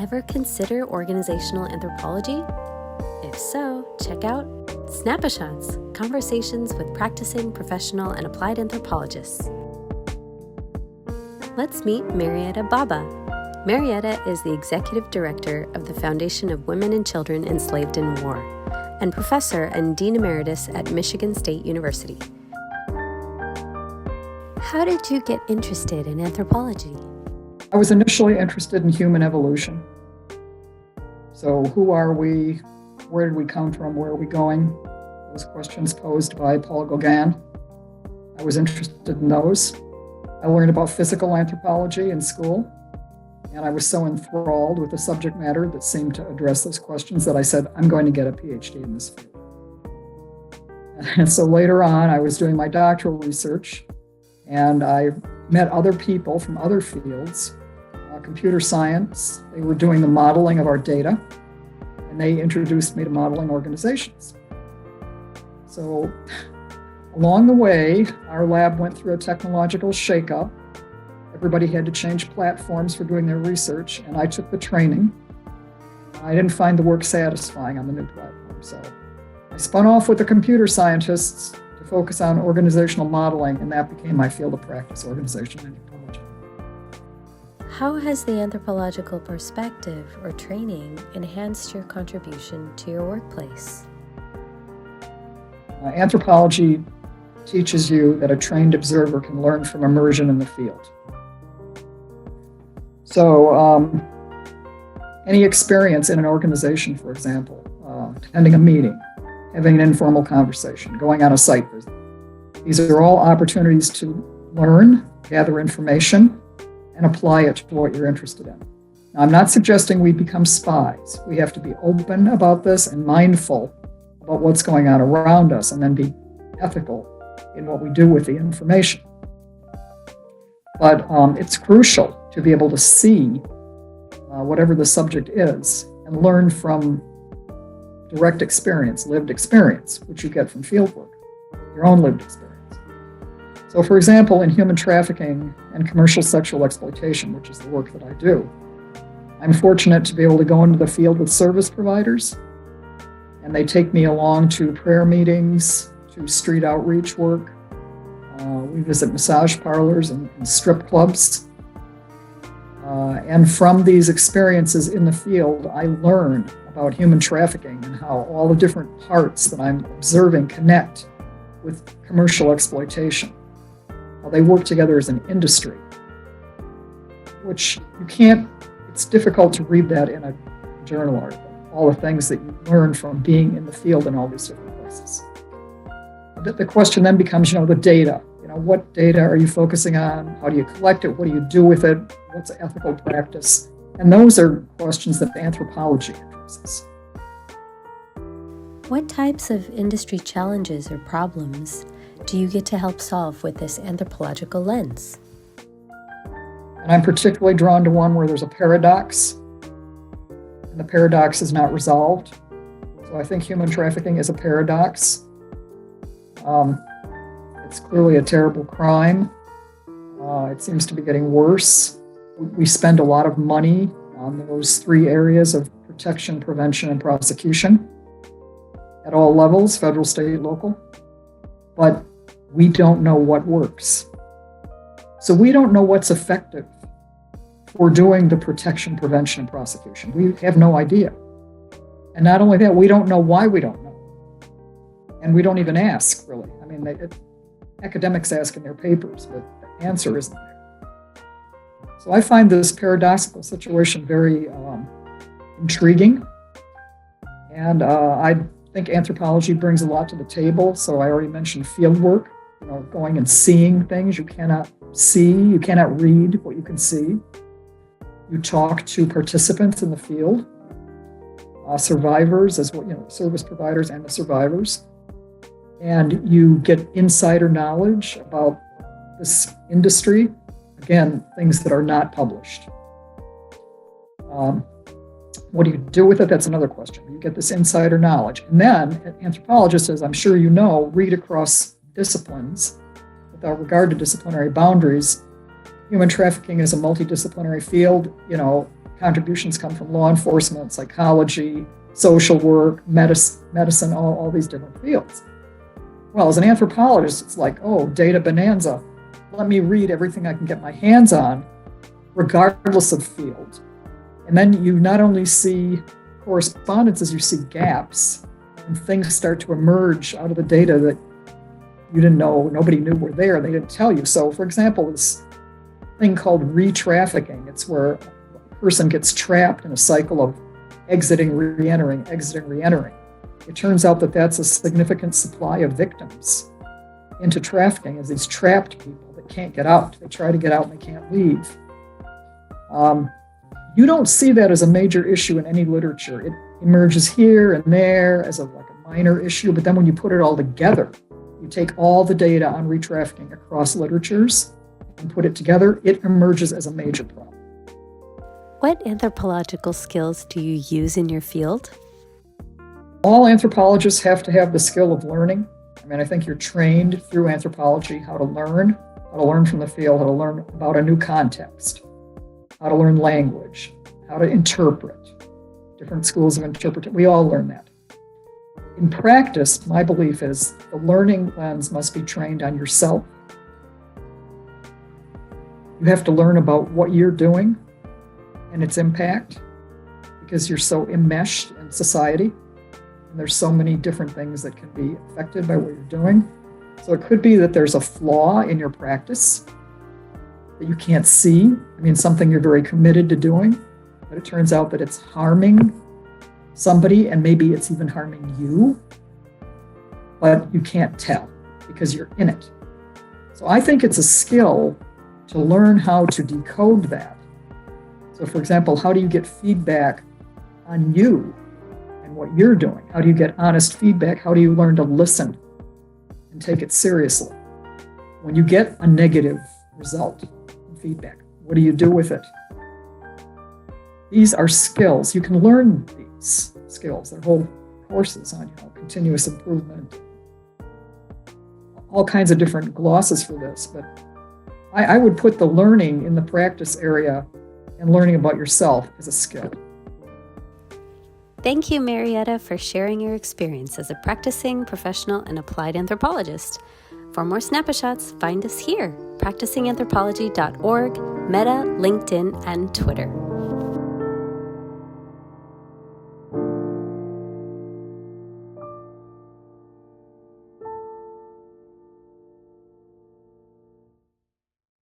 Ever consider organizational anthropology? If so, check out sNAPAshots, conversations with practicing professional and applied anthropologists. Let's meet Mariette Baba. Mariette is the Executive Director of the Foundation of Women and Children Enslaved in War and Professor and Dean Emeritus at Michigan State University. How did you get interested in anthropology? I was initially interested in human evolution. So who are we? Where did we come from? Where are we going? Those questions posed by Paul Gauguin. I was interested in those. I learned about physical anthropology in school, and I was so enthralled with the subject matter that seemed to address those questions that I said, I'm going to get a PhD in this field. And so later on, I was doing my doctoral research, and I met other people from other fields, computer science. They were doing the modeling of our data, and they introduced me to modeling organizations. So along the way, our lab went through a technological shakeup. Everybody had to change platforms for doing their research, and I took the training. I didn't find the work satisfying on the new platform, so I spun off with the computer scientists to focus on organizational modeling, and that became my field of practice, organizational anthropology. How has the anthropological perspective or training enhanced your contribution to your workplace? Anthropology teaches you that a trained observer can learn from immersion in the field. So any experience in an organization, for example, attending a meeting, having an informal conversation, going on a site visit, these are all opportunities to learn, gather information, and apply it to what you're interested in. Now, I'm not suggesting we become spies. We have to be open about this and mindful about what's going on around us, and then be ethical in what we do with the information. But it's crucial to be able to see whatever the subject is and learn from direct experience, lived experience, which you get from fieldwork, your own lived experience. So for example, in human trafficking and commercial sexual exploitation, which is the work that I do, I'm fortunate to be able to go into the field with service providers, and they take me along to prayer meetings, to street outreach work. We visit massage parlors and strip clubs. And from these experiences in the field, I learn about human trafficking and how all the different parts that I'm observing connect with commercial exploitation. How they work together as an industry, which it's difficult to read that in a journal article, all the things that you learn from being in the field in all these different places. The question then becomes, the data. What data are you focusing on? How do you collect it? What do you do with it? What's ethical practice? And those are questions that anthropology addresses. What types of industry challenges or problems do you get to help solve with this anthropological lens? And I'm particularly drawn to one where there's a paradox, and the paradox is not resolved. So I think human trafficking is a paradox. It's clearly a terrible crime. It seems to be getting worse. We spend a lot of money on those three areas of protection, prevention, and prosecution at all levels, federal, state, local. But we don't know what works. So we don't know what's effective for doing the protection, prevention, and prosecution. We have no idea. And not only that, we don't know why we don't know. And we don't even ask, really. Academics ask in their papers, but the answer isn't there. So I find this paradoxical situation very intriguing. And I think anthropology brings a lot to the table. So I already mentioned field work, going and seeing things you cannot see, you cannot read what you can see. You talk to participants in the field, survivors as well, service providers and the survivors. And you get insider knowledge about this industry. Again, things that are not published. What do you do with it? That's another question. You get this insider knowledge. And then anthropologists, as I'm sure you know, read across disciplines without regard to disciplinary boundaries. Human trafficking is a multi-disciplinary field. contributions come from law enforcement, psychology, social work, medicine, all these different fields. Well, as an anthropologist, it's like, oh, data bonanza. Let me read everything I can get my hands on, regardless of field. And then you not only see correspondences, you see gaps, and things start to emerge out of the data that you didn't know, nobody knew were there, they didn't tell you. So, for example, this thing called re-trafficking, it's where a person gets trapped in a cycle of exiting, re-entering. It turns out that that's a significant supply of victims into trafficking, as these trapped people that can't get out. They try to get out and they can't leave. You don't see that as a major issue in any literature. It emerges here and there as a minor issue, but then when you put it all together, you take all the data on re-trafficking across literatures and put it together, it emerges as a major problem. What anthropological skills do you use in your field? All anthropologists have to have the skill of learning. I think you're trained through anthropology how to learn from the field, how to learn about a new context, how to learn language, how to interpret, different schools of interpretation. We all learn that. In practice, my belief is the learning lens must be trained on yourself. You have to learn about what you're doing and its impact, because you're so enmeshed in society. And there's so many different things that can be affected by what you're doing. So it could be that there's a flaw in your practice that you can't see. Something you're very committed to doing, but it turns out that it's harming somebody, and maybe it's even harming you, but you can't tell because you're in it. So I think it's a skill to learn how to decode that. So for example, how do you get feedback on you and what you're doing? How do you get honest feedback? How do you learn to listen and take it seriously? When you get a negative result in feedback, what do you do with it? These are skills. You can learn these skills. There are whole courses on continuous improvement, all kinds of different glosses for this. But I would put the learning in the practice area and learning about yourself as a skill. Thank you, Mariette, for sharing your experience as a practicing professional and applied anthropologist. For more sNAPAshots, find us here, practicinganthropology.org, Meta, LinkedIn, and Twitter.